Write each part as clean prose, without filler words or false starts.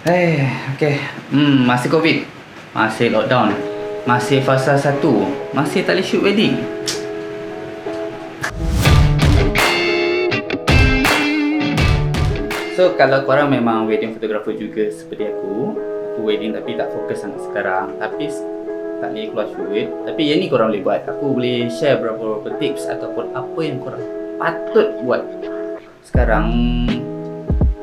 Okay. Masih COVID, masih lockdown, masih fasa 1, masih tak boleh shoot wedding. So kalau korang memang wedding photographer juga seperti aku wedding tapi tak fokus sangat sekarang, tapi tak boleh keluar shoot. Tapi yang ni korang boleh buat. Aku boleh share beberapa tips ataupun apa yang korang patut buat sekarang.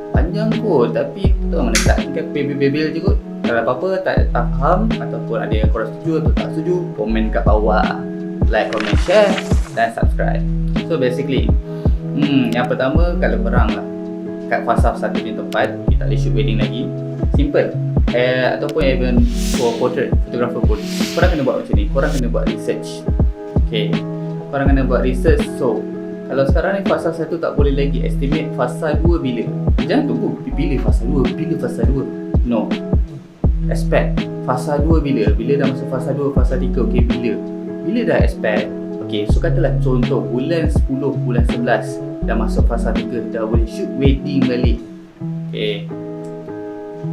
Panjang kot, tapi betul mana tak bebel je kot. Kalau apa-apa tak faham ataupun ada yang korang setuju atau tak setuju, komen kat bawah. Like, comment, share dan subscribe. So basically yang pertama, kalau korang lah kat fasa satu punya tempat, kita tak boleh shoot wedding lagi, simple. Ataupun even for portrait photographer pun, korang kena buat macam ni. Korang kena buat research. Okay, korang kena buat research. So kalau sekarang ni fasa 1 tak boleh lagi, estimate fasa 2 bila. Jangan tunggu bila fasa 2, bila fasa 2. No, expect fasa 2 bila. Bila dah masuk fasa 2, fasa 3, okay, bila dah expect. Okay, so katalah contoh bulan 10, bulan 11 dah masuk fasa 3, dah boleh shoot wedding balik. Okay,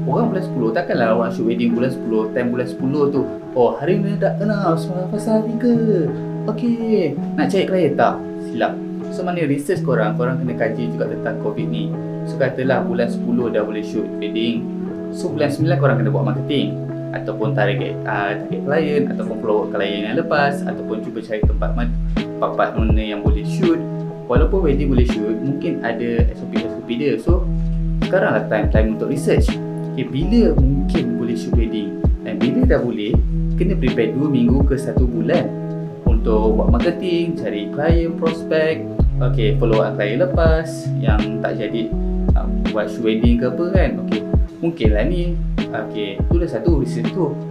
orang bulan 10, takkanlah orang shoot wedding bulan 10, time bulan 10 tu, oh hari ni tak kena fasa 3. Okay, nak cari klien tak? Silap. So mana research korang kena kaji juga tentang COVID ni. So katalah bulan 10 dah boleh shoot wedding, so bulan 9 korang kena buat marketing ataupun target klien, ataupun follow klien yang lepas, ataupun cuba cari tempat mana yang boleh shoot. Walaupun wedding boleh shoot, mungkin ada SOP dia. So sekarang lah time untuk research. Okay, bila mungkin boleh shoot wedding, dan bila dah boleh, kena prepare 2 minggu ke 1 bulan untuk buat marketing, cari klien, prospek, okay, follow up klien lepas yang tak jadi buat shoot wedding ke apa kan. Okay, mungkin lah ni. Okay, tu dah satu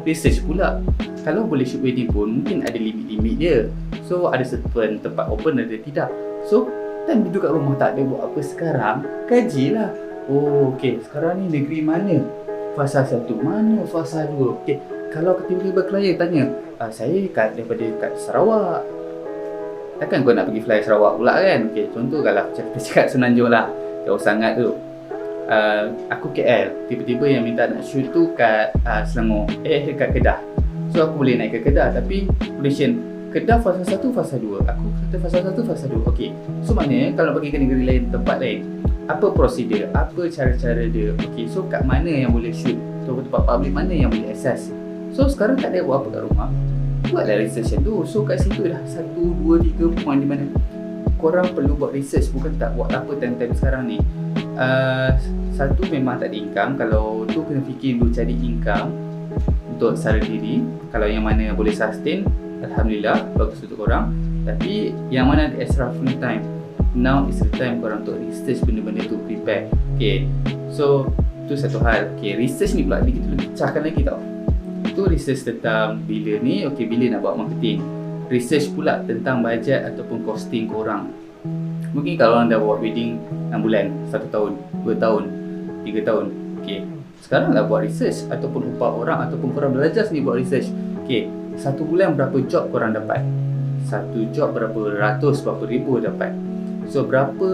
research pula. Kalau boleh shoot wedding pun mungkin ada limit dia. So ada certain tempat open, ada tidak. So time duduk kat rumah tak ada buat apa sekarang, kajilah. Oh okay, sekarang ni negeri mana fasa 1, mana fasa 2. Okay, kalau tiba-tiba klien tanya, saya daripada kat Sarawak, takkan kau nak pergi fly Sarawak pula kan. Okay, contoh kalau cakap Semenanjung lah, jauh sangat tu. Aku KL, tiba-tiba yang minta nak shoot tu kat Selangor, kat Kedah. So aku boleh naik ke Kedah, tapi position Kedah fasa 1, fasa 2, aku kata fasa 1, fasa 2. Okay, so maknanya kalau pergi ke negeri lain, tempat lain, apa prosedur, apa cara-cara dia. Okay, so kat mana yang boleh shoot, tempat public mana yang boleh access. So sekarang tak ada buat apa kat rumah, buatlah research tu. So kat situ dah 1, 2, 3 point di mana korang perlu buat research, bukan tak buat apa time-time sekarang ni. Satu, memang tak ada income. Kalau tu kena fikir dulu cari income untuk sara diri. Kalau yang mana boleh sustain, alhamdulillah, bagus untuk korang. Tapi yang mana ada extra full time, now is the time korang untuk research benda-benda tu, prepare. Okay, so tu satu hal. Okay, research ni pula kita lebih pecahkan lagi tau. Tu research tentang bila ni, okay, bila nak buat marketing. Research pula tentang bajet ataupun costing korang. Mungkin kalau orang dah buat wedding 6 bulan, 1 tahun, 2 tahun, 3 tahun, okay, sekarang lah buat research ataupun upah orang, ataupun korang belajar sendiri buat research. Okay, 1 bulan berapa job korang dapat, 1 job berapa ratus, berapa ribu dapat. So berapa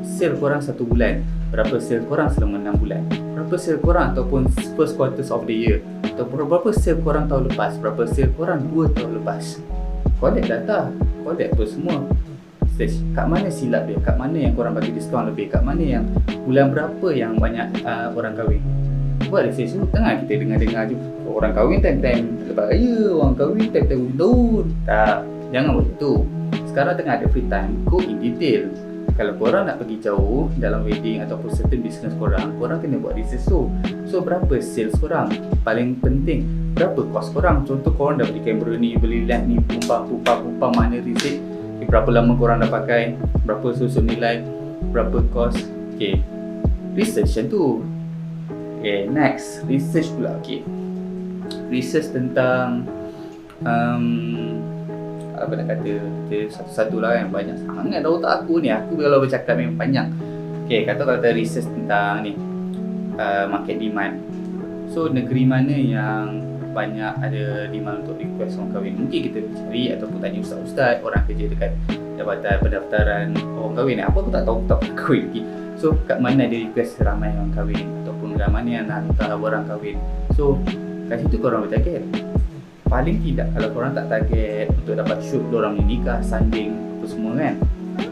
sale korang 1 bulan, berapa sale korang selama 6 bulan, berapa sale korang ataupun first quarters of the year, ataupun berapa sale korang tahun lepas, berapa sale korang 2 tahun lepas. Collect data, collect apa semua. Kat mana silap dia, kat mana yang korang bagi diskaun lebih, kat mana yang bulan berapa yang banyak orang kahwin. Buat research tu. Tengah kita dengar je orang kahwin time-time lepas raya, orang kahwin time-time hujung tahun. Tak, jangan buat itu. Sekarang tengah ada free time, go in detail. Kalau korang nak pergi jauh dalam wedding ataupun certain business korang kena buat research tu. So berapa sales korang, paling penting berapa cost korang. Contoh korang dah beli kamera ni, beli lamp ni, pumpang mana research. Okay, berapa lama korang dah pakai, berapa susun nilai, berapa cost. Okay, research macam tu. Okay, next, research pula. Okay, research tentang apa nak kata, satu-satu lah yang banyak sangat dah otak aku ni. Aku kalau bercakap memang panjang. Okay, kata research tentang ni, market demand. So negeri mana yang banyak ada demand untuk request orang kahwin, mungkin kita cari ataupun tanya ustaz-ustaz, orang kerja dekat Jabatan Pendaftaran Orang Kahwin. Apa aku tak tahu, tak pernah kahwin lagi. So kat mana ada request ramai orang kahwin, atau program mana yang nak hantar orang kahwin. So kat situ korang boleh target. Paling tidak kalau korang tak target untuk dapat shoot diorang ni nikah, sanding apa semua kan,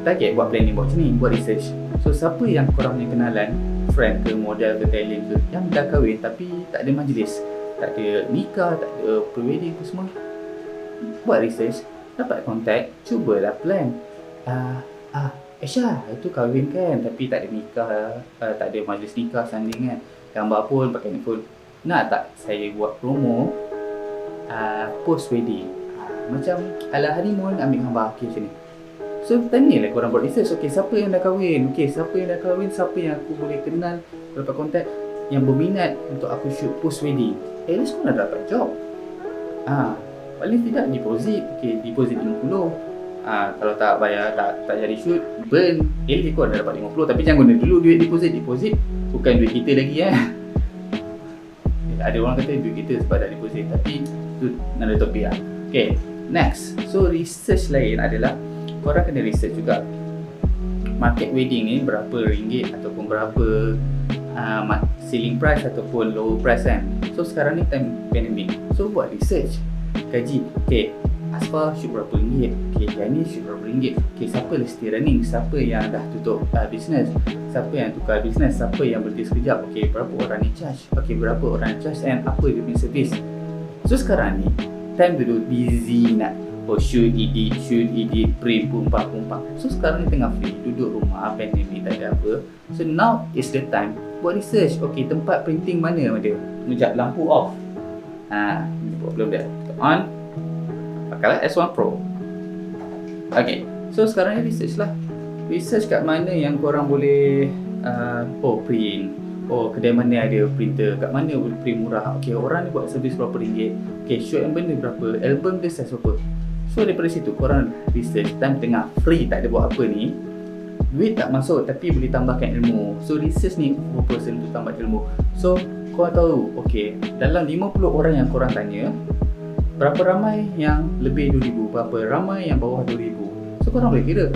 target buat planning buat macam ni, buat research. So siapa yang korang ni kenalan, friend ke, model ke, talent ke, yang dah kahwin tapi tak ada majlis, tak ada nikah, tak ada pre-wedding apa semua, buat research, dapat contact, cubalah plan. Aisyah itu kahwin kan tapi tak ada nikah, tak ada majlis nikah, sanding kan, gambar pun pakai handphone, nak tak saya buat promo post wedding, macam ala honeymoon, ambil gambar macam ni. So tanyalah korang buat research, okay siapa yang dah kahwin, siapa yang aku boleh kenal, dapat contact yang berminat untuk aku shoot post wedding. At least korang dah dapat job. Paling tidak deposit, deposit 50. Kalau tak bayar, tak jadi shoot, burn, at least korang dah dapat 50. Tapi jangan guna dulu duit deposit, bukan duit kita lagi ada orang kata duit kita sebab dah deposit, tapi tu another topik lah. Okay, next. So research lain adalah korang kena research juga market wedding ni berapa ringgit ataupun berapa selling price ataupun low price kan. So sekarang ni time pandemic, so buat research, kaji, Aspa shoot berapa ringgit, yang ni shoot berapa ringgit, siapa still running, siapa yang dah tutup business, siapa yang tukar business, siapa yang berhenti sekejap, berapa orang ni charge, berapa orang charge and apa dia punya service. So sekarang ni time dulu busy nak shoot, edit, print, pumpang. So sekarang ni tengah free, duduk rumah, pandemic tak ada apa. So now is the time buat research. Tempat printing mana ada, sekejap lampu off, ni problem dia, on, pakailah S1 Pro. So sekarang ni research lah, research kat mana yang korang boleh print, kedai mana ada printer, kat mana boleh print murah, orang ni buat servis berapa ringgit, shoot yang benda berapa, album dia size berapa. So daripada situ korang research, time tengah free tak ada buat apa ni, duit tak masuk tapi boleh tambahkan ilmu. So research ni berpersen untuk tambah ilmu. So korang tahu, dalam 50 orang yang korang tanya, berapa ramai yang lebih 2,000, berapa ramai yang bawah 2,000. So korang boleh kira,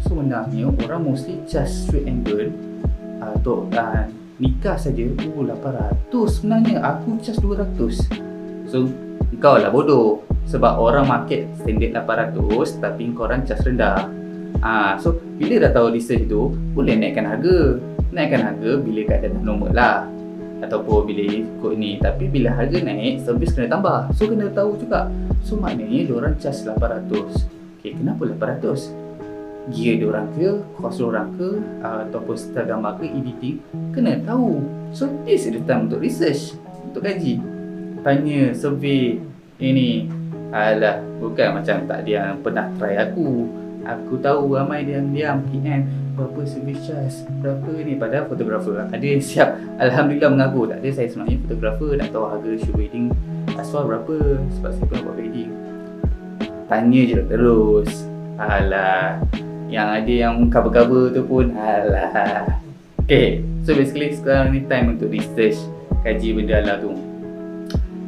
so sebenarnya orang mostly just shoot and burn untuk nikah saja 800, sebenarnya aku charge 200. So kau lah bodoh, sebab orang market standard 800 tapi korang charge rendah. So bila dah tahu research tu, boleh naikkan harga bila keadaan normal lah, ataupun bila ikut ni. Tapi bila harga naik, servis kena tambah, so kena tahu juga. So maknanya diorang charge 800. Kenapa 800? Gear diorang ke, kos diorang ke, ataupun style gambar ke, editing, kena tahu. So this is the time untuk research, untuk kaji, tanya, survey. Ini alah, bukan macam tak ada yang pernah try aku tahu ramai diam-diam PM berapa service charge, berapa ni, padahal fotografer ada yang siap, alhamdulillah mengaku. Tak ada, saya sebenarnya fotografer, nak tahu harga shoot wedding Asfar berapa, sebab saya pernah buat wedding. Tanya je terus, alah, yang ada yang cover-cover tu pun alah. So basically sekarang ni time untuk research, kaji benda lah tu.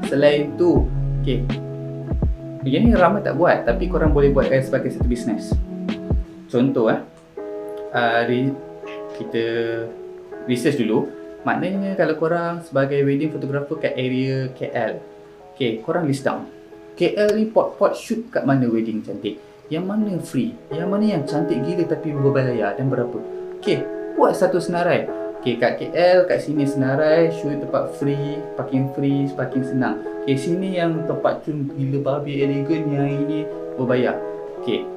Selain tu, yang ni ramai tak buat, tapi korang boleh buat sebagai satu bisnes. Contoh kita research dulu. Maknanya kalau korang sebagai wedding photographer kat area KL, korang list down KL ni pot shoot kat mana wedding cantik, yang mana free, yang mana yang cantik gila tapi berbayar dan berapa. Buat satu senarai. Kat KL, kat sini senarai, shoot tempat free, parking senang. Sini yang tempat cun gila babi elegan, yang ini berbayar.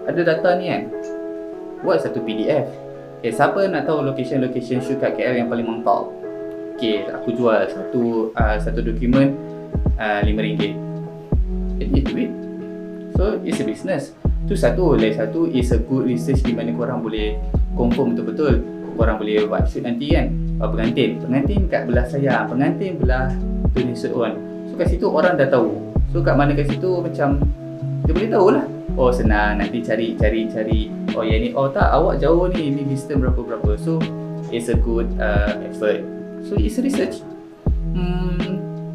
Ada data ni kan, buat satu PDF. Siapa nak tahu location shoot kat KL yang paling mantap, aku jual satu dokumen RM5. Ini duit. So it's a business. Tu satu. Lain satu is a good research di mana korang boleh confirm betul-betul. Korang boleh buat shoot nanti kan, pengantin kat belah saya, pengantin belah Tunisia on. So kat situ orang dah tahu. So kat mana kat situ macam dia boleh tahu lah. Senang, nanti cari. Yang ni, tak, awak jauh ni distance berapa. So it's a good effort. So it's a research.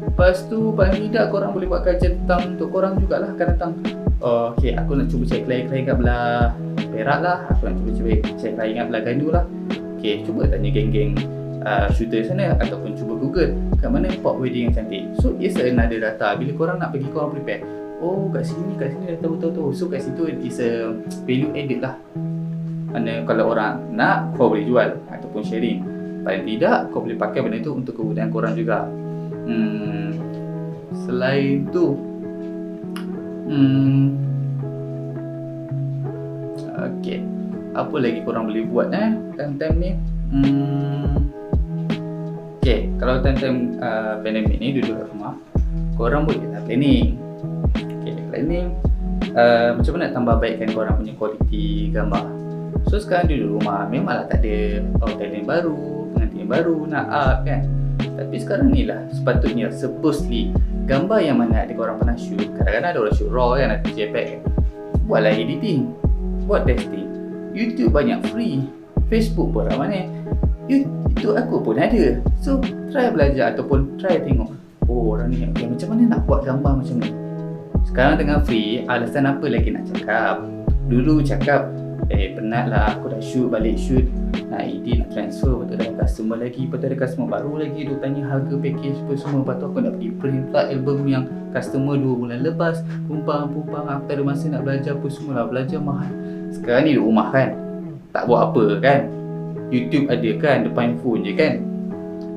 Lepas tu paling tidak korang boleh buat kajian tentang untuk korang jugalah akan datang. Aku nak cuba cari klien kat belah Perak lah, aku nak cuba cari klien kat belah Gandu lah. Cuba tanya geng-geng shooter sana ataupun cuba Google kat mana spot wedding yang cantik. So it's another data. Bila korang nak pergi, korang prepare. Oh kat sini dah tahu. So kat situ is a value added lah. Mana kalau orang nak, kau boleh jual ataupun sharing. Paling tidak, kau boleh pakai benda tu untuk kegunaan korang juga. Selain tu, okay, apa lagi korang boleh buat time-time ni? Okay, kalau time-time pandemik ni duduk kat rumah, korang boleh planning. Okay, planning macam mana nak tambah baikkan korang punya kualiti gambar. So sekarang duduk rumah, memanglah tak ada talent baru, pengantin baru nak up kan. Tapi sekarang ni lah sepatutnya, supposedly, gambar yang mana ada korang pernah shoot, kadang-kadang ada orang shoot raw kan, ada JPEG kan, buatlah editing, buat testing. YouTube banyak free, Facebook pun ramai ni, itu aku pun ada. So try belajar ataupun try tengok, oh orang ni okay, macam mana nak buat gambar macam ni. Sekarang tengah free, alasan apa lagi nak cakap? Dulu cakap penat lah, aku dah shoot, balik shoot, nak edit, nak transfer, lepas tu dah ada customer lagi, lepas tu ada customer baru lagi, dia tanya harga package apa semua, lepas tu aku nak pergi print pula album yang customer 2 bulan lepas, pumpang, aku tak ada masa nak belajar apa semua lah, belajar mahal. Sekarang ni di rumah kan, tak buat apa kan, YouTube ada kan, depan phone je kan,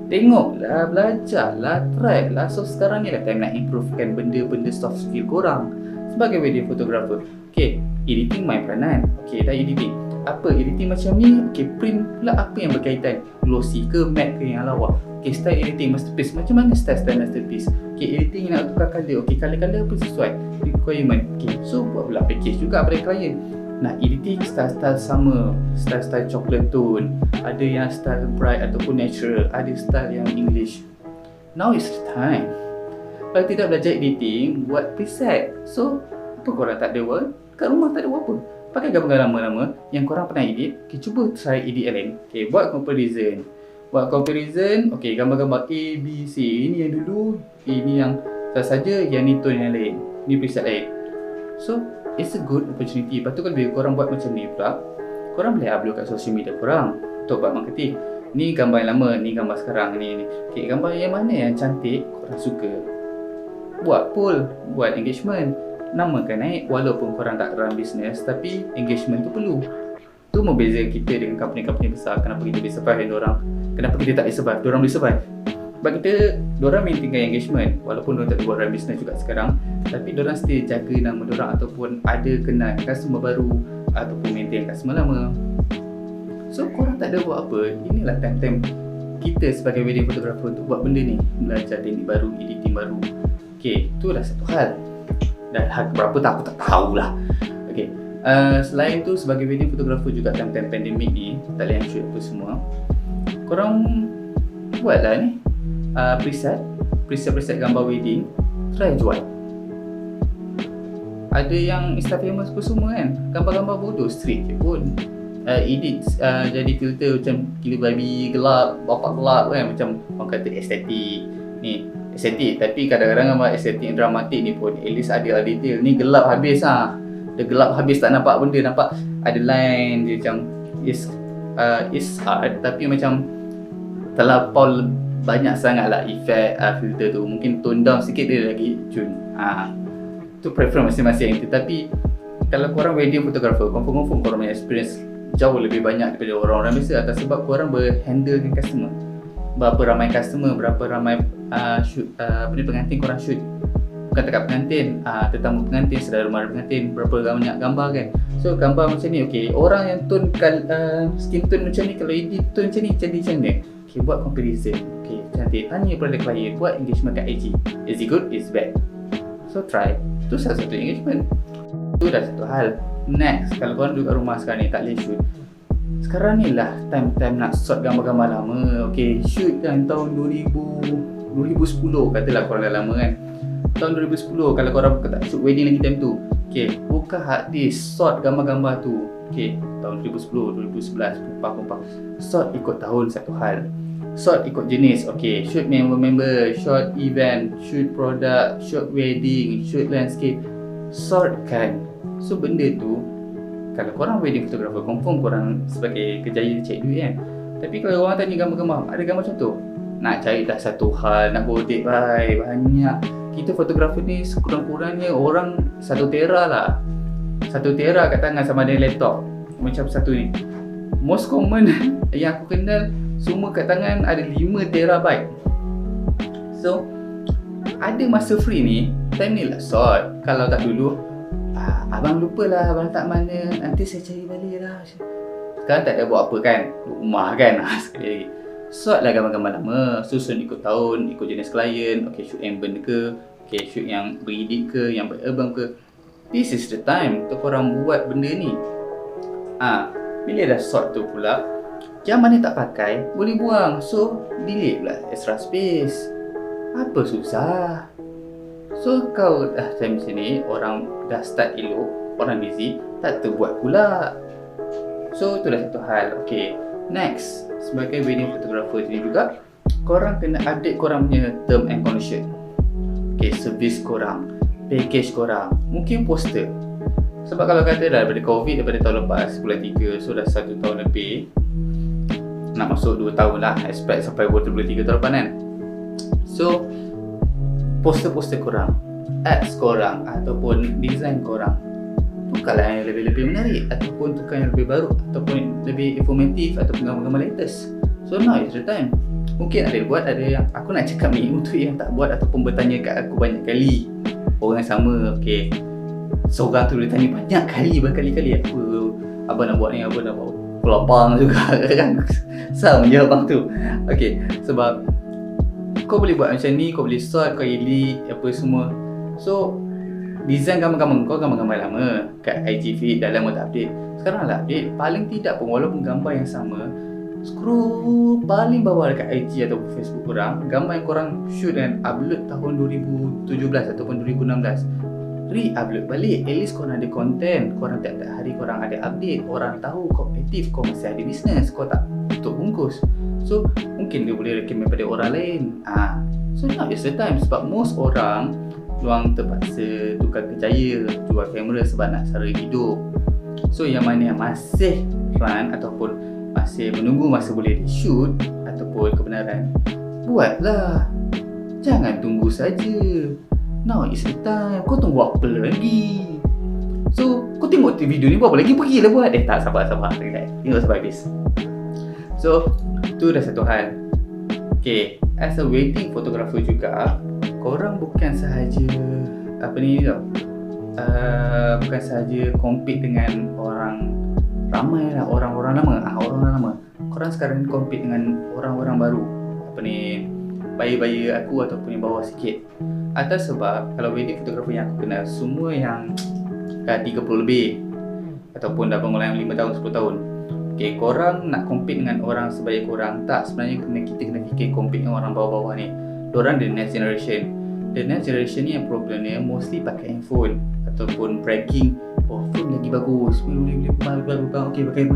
tengoklah, belajarlah, try lah. So sekarang ni lah time nak improvekan benda-benda soft skill korang sebagai wedding photographer. Okay, editing main peranan. Okay, dah editing. Apa editing macam ni? Okay, print pula apa yang berkaitan, glossy ke, matte ke yang lawa. Okay, style editing masterpiece. Macam mana style masterpiece? Okay, editing nak tukar colour. Okay, colour apa sesuai requirement. Okay, so buat pula package juga pada klien. Nah, editing style-style sama, style-style chocolate tone, ada yang style bright ataupun natural, ada style yang English. Now is the time. Kalau tidak belajar editing, buat preset. So, apa korang tak ada buat? Kat rumah tak ada buat apa? Pakai gambar lama-lama yang korang pernah edit. Okay, cuba try edit yang lain. Okay, buat comparison. Okay, gambar-gambar A, B, C. Ini yang dulu, ini yang saja, yang ni tone yang lain. Ni preset lain. So, it's a good opportunity. Lepas tu kalau korang buat macam ni pula, korang boleh upload kat social media korang untuk buat marketing. Ni gambar yang lama, ni gambar sekarang, ni. Okay, gambar yang mana yang cantik, korang suka, buat poll, buat engagement. Nama kan naik, walaupun korang tak run business, tapi engagement tu perlu. Tu membeza kita dengan company-company besar. Kenapa kita boleh survive dengan orang, kenapa kita tak boleh survive, diorang boleh survive. Sebab kita, diorang maintain engagement, walaupun diorang tak buat run business juga sekarang, tapi diorang still jaga nama diorang ataupun ada kenal customer baru ataupun maintain customer lama. So korang tak ada buat apa, inilah time-time kita sebagai wedding photographer untuk buat benda ni, belajar teknik baru, editing baru. Okay, tu dah satu hal. Dan harga berapa tak, aku tak tahulah. Okay, selain tu sebagai wedding photographer juga time-time pandemik ni, tak boleh shoot apa semua, korang buatlah ni preset gambar wedding, try jual. Ada yang Insta famous pun semua kan, gambar-gambar bodoh street je pun edit jadi filter macam gila babi gelap, bapak gelap kan, macam orang kata estetik ni, estetik, tapi kadang-kadang gambar estetik dramatik ni pun at least ada detail. Ni gelap habis dia gelap habis, tak nampak benda, nampak ada line dia macam is art, tapi macam terlampau banyak sangat lah efek filter tu. Mungkin tone down sikit dia lagi cun. Tu preference masing-masing. Tetapi kalau korang wedding photographer, confirm korang punya experience jauh lebih banyak daripada orang-orang biasa, atas sebab korang berhandle dengan customer. Berapa ramai customer, berapa ramai shoot, pengantin korang shoot. Bukan cakap pengantin, tetamu pengantin, saudara mara pengantin, berapa banyak gambar kan. So gambar macam ni, okay, orang yang tone skin tone macam ni, kalau edit tone macam ni, jadi macam ni. Okay, buat comparison. Okay, cantik, tanya pada klien, buat engagement kat IG. Is it good? Is bad? So try. Tu salah satu engagement. Tu dah satu hal. Next, kalau korang duduk kat rumah sekarang ni tak boleh shoot, sekarang ni lah time nak shot gambar-gambar lama. Okay, shoot kan tahun 2010 katalah korang dah lama kan. Tahun 2010 kalau korang tak shoot wedding lagi time tu, okay, buka hard disk, shot gambar-gambar tu. Okay, tahun 2010, 2011, pumpang. Shot ikut tahun satu hal, shot ikut jenis. Okay, shoot member, shoot event, shoot product, shoot wedding, shoot landscape, shot kan. So benda tu, kalau korang wedding photographer, confirm korang sebagai kejaya cek duit kan, Tapi kalau orang tanya gambar-gambar, ada gambar contoh? Nak cari dah satu hal, nak bodek bye, banyak. Kita fotografer ni sekurang-kurangnya orang 1 tera lah. 1 tera kat tangan sama ada laptop. Macam satu ni. Most common yang aku kenal semua kat tangan ada 5 terabyte. So, ada masa free ni, time ni lah sort. Kalau tak dulu, abang lupa lah, abang tak mana, nanti saya cari balik lah. Sekarang tak ada buat apa kan, rumah kan. Sekali lagi sort lah gambar-gambar lama, susun ikut tahun, ikut jenis klien. Okay, shoot ambient ke, okay, shoot yang beredit ke, yang beralbum ke. This is the time untuk korang buat benda ni. Bila dah sort tu pula, yang mana tak pakai, boleh buang. So, delete pula extra space. Apa susah? So, kau dah time sini, orang dah start elok, orang busy, tak terbuat pula. So, tu dah satu hal. Okay, next, sebagai wedding photographer ni juga, korang kena update korang punya term and condition. Okay, servis korang, package korang, mungkin poster. Sebab kalau kata dah daripada COVID, daripada tahun lepas, bulan 3, so dah 1 tahun lebih, nak masuk 2 tahun lah, expect sampai bulan 3 tahun depan kan. So, poster-poster korang, ads korang, ataupun design korang, tukarlah yang lebih-lebih menarik, ataupun tukar yang lebih baru, ataupun lebih informatif, ataupun gambar-gambar latest. So now is the time. Mungkin ada buat, ada yang aku nak cakap ni untuk yang tak buat ataupun bertanya kat aku banyak kali. Orang yang sama, okay, seorang tu boleh tanya banyak kali, berkali-kali, apa abang nak buat ni, abang nak buat kelabang juga kan. Sama je abang tu. Okay, sebab kau boleh buat macam ni, kau boleh sort, kau edit, apa semua. So, design gambar-gambar kau, gambar-gambar lama kat IG feed, dah lama tak update. Sekarang lah update, paling tidak pun walaupun gambar yang sama, scroll paling bawah dekat IG ataupun Facebook korang, gambar yang korang shoot dan upload tahun 2017 ataupun 2016, re-upload balik. At least korang ada content, korang tiap-tiap hari korang ada update, orang tahu kau aktif, kau masih ada business, kau tak tutup bungkus. So, mungkin dia boleh recommend pada orang lain. So now is the time, sebab most orang luang terpaksa tukar kerjaya, jual kamera sebab nak sara hidup. So yang mana yang masih run ataupun masih menunggu masa boleh di shoot ataupun kebenaran, buatlah. Jangan tunggu saja. Now is the time. Kau tunggu apa lagi? So kau tengok video ni buat apa lagi? Pergilah buat. Tak, sabar. Tengok sampai habis. So tu dah satu hal. Okay, as a wedding photographer juga, korang bukan sahaja bukan sahaja compete dengan orang ramai lah, orang-orang lama. Korang sekarang ni compete dengan orang-orang baru, bayi-bayi aku ataupun yang bawah sikit. Atas sebab kalau wedding photographer yang aku kenal, semua yang dah 30 lebih ataupun dah bermula 5 tahun, 10 tahun. Okay, korang nak compete dengan orang sebaya korang, tak. Sebenarnya kita kena fikir compete dengan orang bawah-bawah ni. Diorang the next generation. The next generation ni yang problemnya mostly pakai handphone ataupun bragging, oh phone lagi bagus, boleh okay, pakai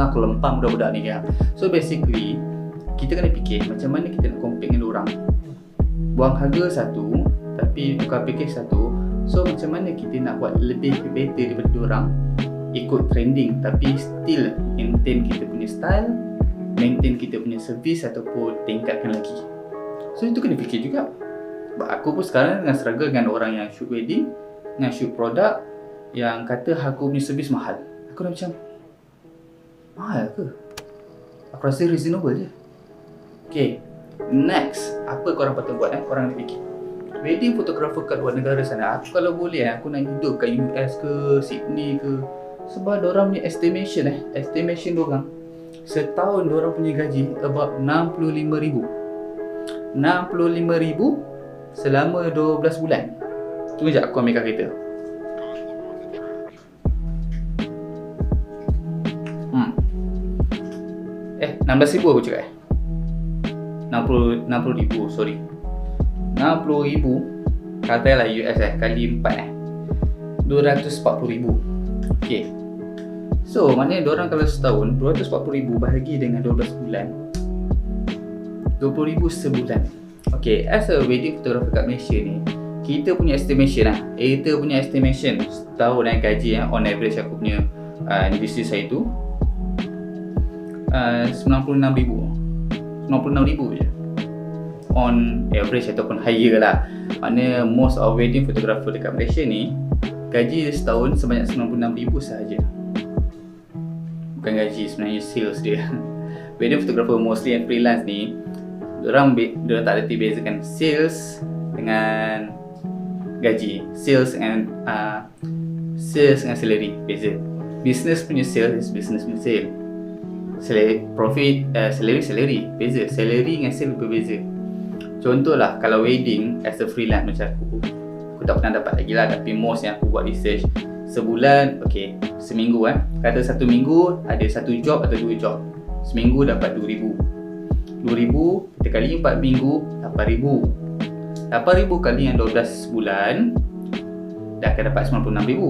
aku lempang budak-budak ni kan. So basically kita kena fikir macam mana kita nak compete dengan orang. Buang harga satu tapi tukar package satu. So macam mana kita nak buat lebih better daripada orang, ikut trending tapi still maintain kita punya style, maintain kita punya service ataupun tingkatkan lagi. So itu kena fikir juga. Aku pun sekarang dengan struggle dengan orang yang shoot wedding, dengan shoot produk yang kata aku punya servis mahal. Aku dah macam, mahal ke? Aku rasa reasonable je. Okay, next, apa korang patut buat korang nak fikir. Wedding photographer kat luar negara sana, aku kalau boleh aku nak hidup kat US ke, Sydney ke. Sebab diorang punya estimation diorang, setahun diorang punya gaji about $65,000 selama 12 bulan. Tunggu sekejap, aku ambil kereta. $16,000 aku cakap 60,000, sorry. 60,000 katalah US kali 4 240,000. Okay, so maknanya diorang kalau setahun 240,000 bahagi dengan 12 bulan, 20,000 sebulan. Okay, as a wedding photographer kat Malaysia ni, kita punya estimation setahun gaji on average aku punya di bisnes saya tu RM96,000 je on average ataupun higher lah. Maknanya most of wedding photographer dekat Malaysia ni gaji setahun sebanyak RM96,000 sahaja. Bukan gaji, sebenarnya sales dia. Wedding photographer mostly yang freelance ni, diorang tak ada bezakan sales dengan gaji. Sales dengan salary beza. Business punya sale is business punya sale. Salary beza. Salary dengan sale berbeza. Contohlah kalau wedding as a freelance macam aku tak pernah dapat lagi lah, tapi most yang aku buat research sebulan, seminggu kata satu minggu ada satu job atau dua job, seminggu dapat RM2,000 kita kali 4 minggu RM8,000 kali yang 12 bulan dah akan dapat RM96,000.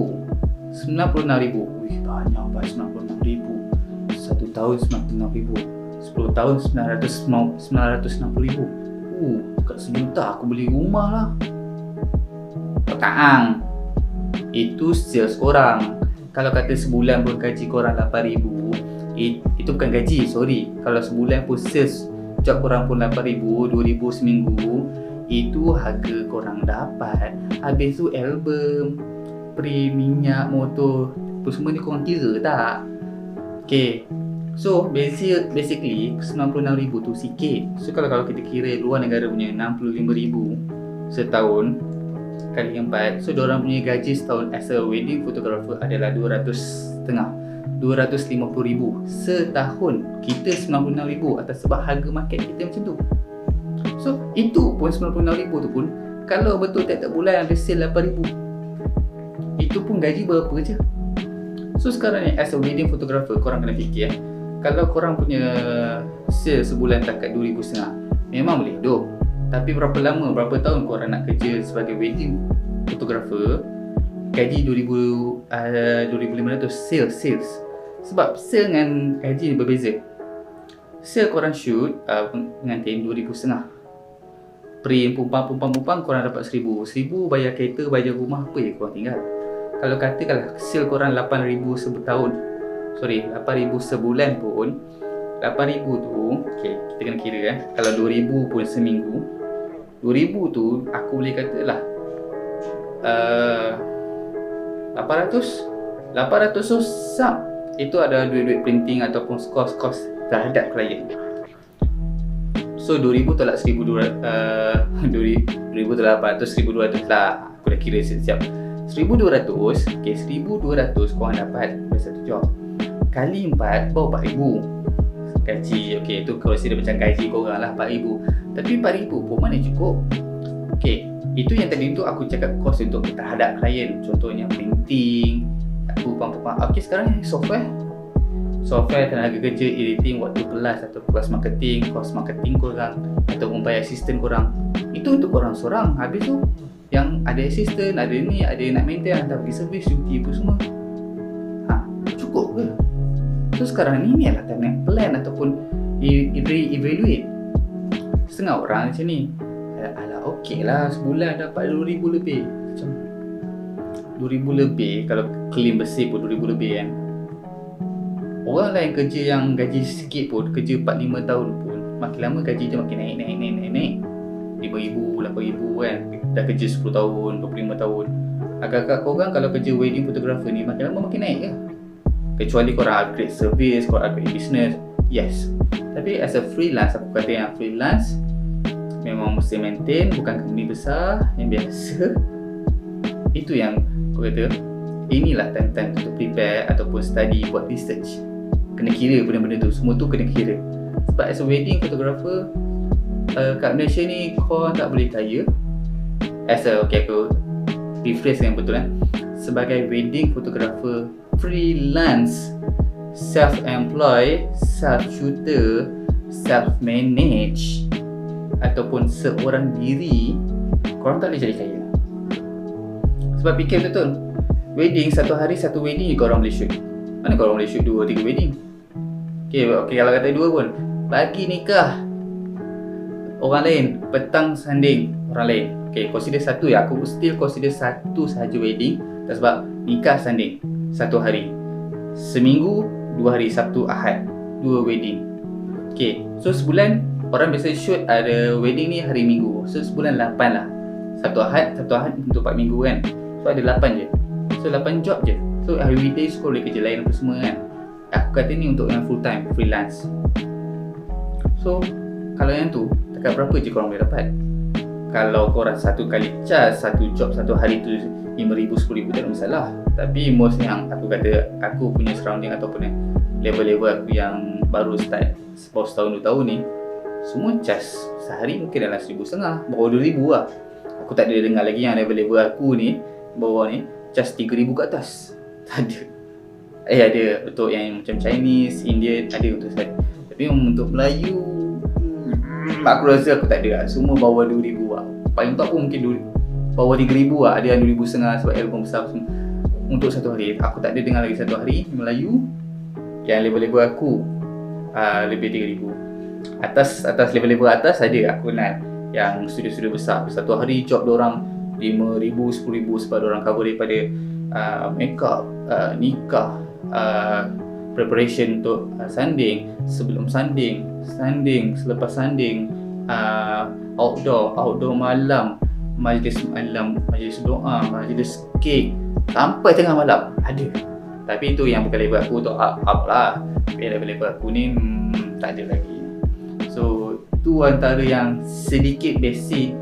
Wih, banyak Pak, RM96,000 satu tahun RM96,000, 10 tahun RM960,000. Kat sejuta aku beli rumah lah. Taang, itu sales korang. Kalau kata sebulan pun gaji korang RM8,000, itu bukan gaji, sorry. Kalau sebulan pun sales job korang pun RM8,000, RM2,000 seminggu, itu harga korang dapat. Habis tu album, pre minyak, motor, apa semua ni korang kira tak? So basically RM96,000 tu sikit. So kalau kita kira luar negara punya RM65,000 setahun kali 4, so diorang punya gaji setahun as a wedding photographer adalah RM250,000 setahun. Kita RM96,000 atas sebab harga market kita macam tu. So itu pun RM96,000 tu pun kalau betul tiap bulan ada sale RM8,000, itu pun gaji berapa je. So sekarang ni as a wedding photographer, korang kena fikir kalau korang punya sale sebulan takat RM2,500, memang boleh hidup. Tapi berapa tahun korang nak kerja sebagai wedding photographer, gaji RM2,500 sales. Sebab sale dengan gaji berbeza. Sale korang shoot pengantin RM2,500, print pumpang korang dapat RM1,000 bayar kereta, bayar rumah, apa je korang tinggal. Kalau katakanlah sale korang RM8,000 8,000 sebulan pun, RM8,000 tu, kita kena kira kalau RM2,000 pun seminggu, RM2,000 tu aku boleh katalah $800 sub. Itu ada duit printing ataupun kos terhadap klien. So RM2,000 tolak RM2,000 tolak $800 lah. Aku dah kira siap. $1,200 korang dapat dari satu job. Kali 4 baru RM4,000 gaji. Itu consider macam gaji korang lah, RM4,000. Tapi RM4,000 pun mana cukup. Itu yang tadi tu aku cakap kos untuk terhadap klien. Contohnya printing, sekarang ni software, tenaga kerja, editing, waktu kelas atau kelas marketing, kos marketing korang ataupun bayar assistant korang, itu untuk korang seorang. Habis tu yang ada assistant, ada ni, ada yang nak maintain, hantar pergi servis, cuti apa semua, cukup ke? So sekarang ni adalah time nak plan ataupun evaluate. Setengah orang macam ni, lah sebulan dapat RM2,000 lebih. Macam RM2,000 lebih, kalau claim bersih pun RM2,000 lebih kan. Orang lain kerja yang gaji sikit pun, kerja 4-5 tahun pun, makin lama gaji dia makin naik. RM5,000, RM8,000 kan. Dah kerja 10 tahun, 25 tahun. Agak-agak korang kalau kerja wedding photographer ni makin lama makin naik ke? Kecuali korang upgrade service, korang upgrade business, yes. Tapi as a freelance, aku kata yang freelance memang mesti maintain, bukan company besar yang biasa. Itu yang aku kata, inilah time-time untuk prepare ataupun study, buat research. Kena kira benda-benda tu, semua tu kena kira. Sebab as a wedding photographer kat Malaysia ni korang tak boleh kaya. Aku rephrase yang betul sebagai wedding photographer freelance, self-employed, self-shooter, self-manage ataupun seorang diri, korang tak boleh jadi kaya. Sebab fikir betul, wedding satu hari satu wedding je korang boleh shoot. Mana korang boleh shoot 2-3 wedding? Kalau kata 2 pun, pagi nikah orang lain, petang sanding orang lain. Consider satu ya, aku still consider satu sahaja wedding. Sebab nikah sanding satu hari, seminggu 2 hari, Sabtu Ahad 2 wedding. Okay, so sebulan orang biasa shoot ada wedding ni hari Minggu. So sebulan 8 lah. Satu Ahad untuk 4 minggu kan. So ada 8 je. So 8 job je. So hari weekdays kau boleh kerja lain apa semua kan. Aku kata ni untuk yang full time, freelance. So kalau yang tu, takkan berapa je korang boleh dapat? Kalau korang satu kali charge, satu job satu hari tu 5,000, 10,000 tak ada masalah. Tapi most yang aku kata, aku punya surrounding ataupun level-level aku yang baru start baru setahun 2 tahun ni, semua charge sehari mungkin dalam 1,500, bawah 2,000 lah. Aku tak ada dengar lagi yang level-level aku ni bawah ni charge 3,000 ke atas. Tak ada. Ada untuk yang macam Chinese, Indian ada untuk saya. Tapi untuk Melayu aku rasa aku tak ada lah. Semua bawah 2,000 lah. Paling top pun mungkin bawah 3,000 lah. Ada yang 2,500 sebab album besar semua. Untuk satu hari, aku tak ada dengar lagi satu hari Melayu yang level-level aku lebih 3,000. Atas level-level atas ada aku kenal yang studio-studio besar. Satu hari job diorang 5,000, 10,000 sebab diorang cover daripada makeup, nikah, preparation untuk sanding, sebelum sanding, selepas sanding, outdoor malam, majlis malam, majlis doa, majlis kek sampai tengah malam ada. Tapi itu yang bukan level aku untuk up lah. Level aku ni tak ada lagi. So tu antara yang sedikit basic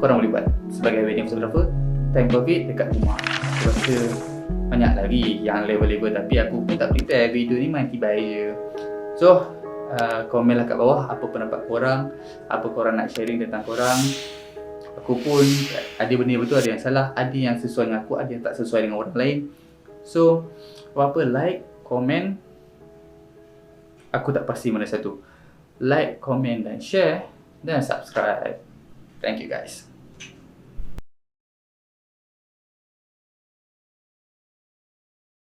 korang boleh buat sebagai wedding photographer time COVID dekat rumah. Aku rasa banyak lagi yang level-level tapi aku pun tak prepare video ni, main tiba je. So komenlah kat bawah apa pendapat korang, apa korang nak sharing tentang korang. Aku pun ada benda betul, ada yang salah, ada yang sesuai dengan aku, ada yang tak sesuai dengan orang lain. So apa-apa like, komen. Aku tak pasti mana satu. Like, komen dan share dan subscribe. Thank you guys.